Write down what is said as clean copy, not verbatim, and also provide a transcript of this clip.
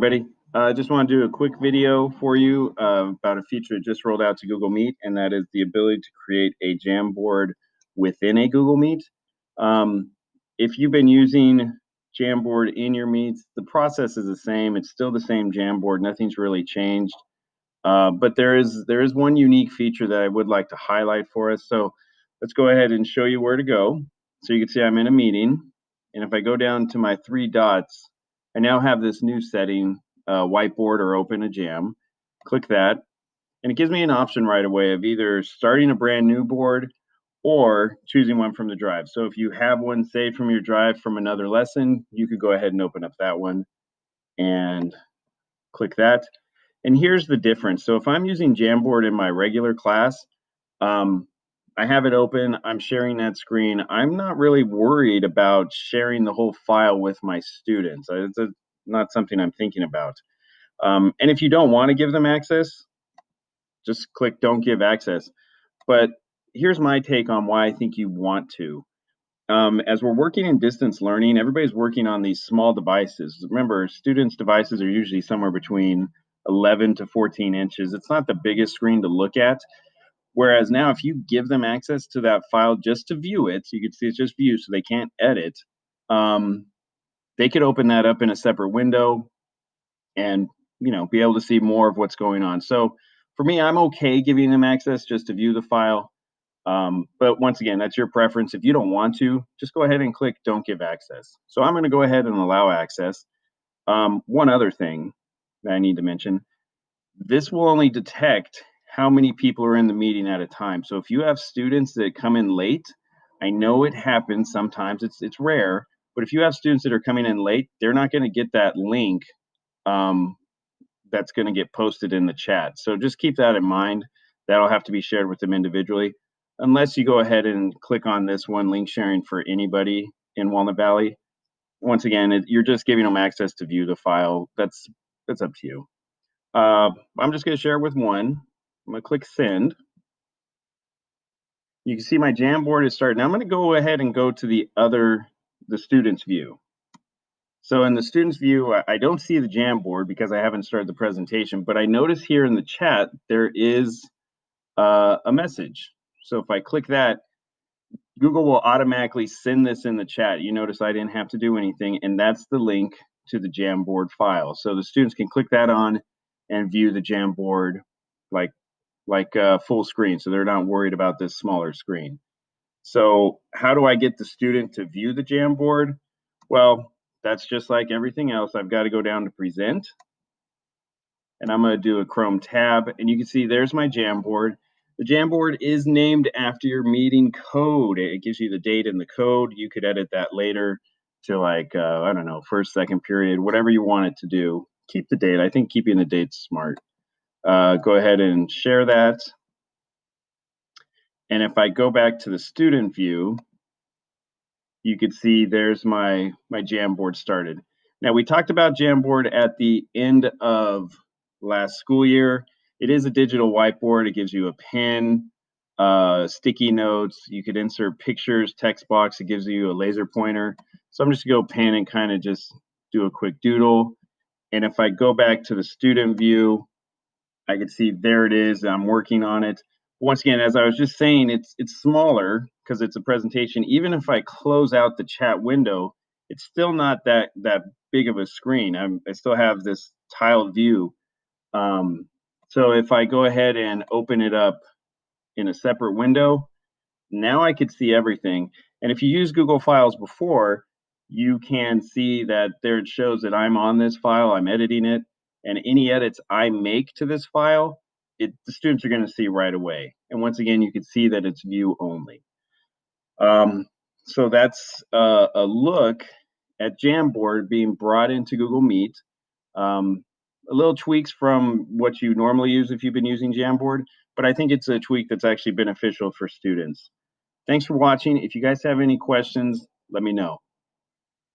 everybody. I just want to do a quick video for you about a feature that just rolled out to Google Meet, and that is the ability to create a Jamboard within a Google Meet. If you've been using Jamboard in your meets, the process is the same. It's still the same Jamboard. Nothing's really changed. But there is one unique feature that I would like to highlight for us. So let's go ahead and show you where to go. So you can see I'm in a meeting, and if I go down to my three dots, I now have this new setting, whiteboard or open a jam. Click that, and it gives me an option right away of either starting a brand new board or choosing one from the drive. So if you have one saved from your drive from another lesson, you could go ahead and open up that one and click that. And here's the difference. So if I'm using Jamboard in my regular class, I have it open, I'm sharing that screen. I'm not really worried about sharing the whole file with my students. It's not something I'm thinking about. And if you don't want to give them access, just click Don't Give Access. But here's my take on why I think you want to. As we're working in distance learning, everybody's working on these small devices. Remember, students' devices are usually somewhere between 11 to 14 inches. It's not the biggest screen to look at. Whereas now, if you give them access to that file just to view it, so you can see it's just view, so they can't edit, they could open that up in a separate window and be able to see more of what's going on. So for me, I'm okay giving them access just to view the file. But once again, that's your preference. If you don't want to, just go ahead and click Don't Give Access. So I'm going to go ahead and allow access. One other thing that I need to mention, this will only detect how many people are in the meeting at a time. So if you have students that come in late, I know it happens sometimes, it's rare, but if you have students that are coming in late, they're not going to get that link that's going to get posted in the chat. So just keep that in mind. That'll have to be shared with them individually, unless you go ahead and click on this one, link sharing for anybody in Walnut Valley. Once again, you're just giving them access to view the file. That's up to you. I'm just going to share with one. I'm going to click send. You can see my Jamboard is starting. Now I'm going to go ahead and go to the student's view. So in the student's view, I don't see the Jamboard because I haven't started the presentation, but I notice here in the chat, there is a message. So if I click that, Google will automatically send this in the chat. You notice I didn't have to do anything, and that's the link to the Jamboard file. So the students can click that on and view the Jamboard like full screen, so they're not worried about this smaller screen. So how do I get the student to view the Jamboard? Well, that's just like everything else. I've got to go down to present, and I'm going to do a Chrome tab, and you can see there's my Jamboard. The Jamboard is named after your meeting code. It gives you the date and the code. You could edit that later to like, I don't know, first, second period, whatever you want it to do. Keep the date. I think keeping the date's smart. Go ahead and share that. And if I go back to the student view, you can see there's my Jamboard started. Now, we talked about Jamboard at the end of last school year. It is a digital whiteboard. It gives you a pen, sticky notes. You could insert pictures, text box. It gives you a laser pointer. So I'm just going to go pen and kind of just do a quick doodle. And if I go back to the student view, I can see there it is. I'm working on it. Once again, as I was just saying, it's smaller because it's a presentation. Even if I close out the chat window, it's still not that big of a screen. I still have this tiled view. So if I go ahead and open it up in a separate window, now I could see everything. And if you use Google Files before, you can see that there it shows that I'm on this file, I'm editing it, and any edits I make to this file, the students are going to see right away. And once again, you can see that it's view only. So that's a look at Jamboard being brought into Google Meet. A little tweaks from what you normally use if you've been using Jamboard, but I think it's a tweak that's actually beneficial for students. Thanks for watching. If you guys have any questions, let me know.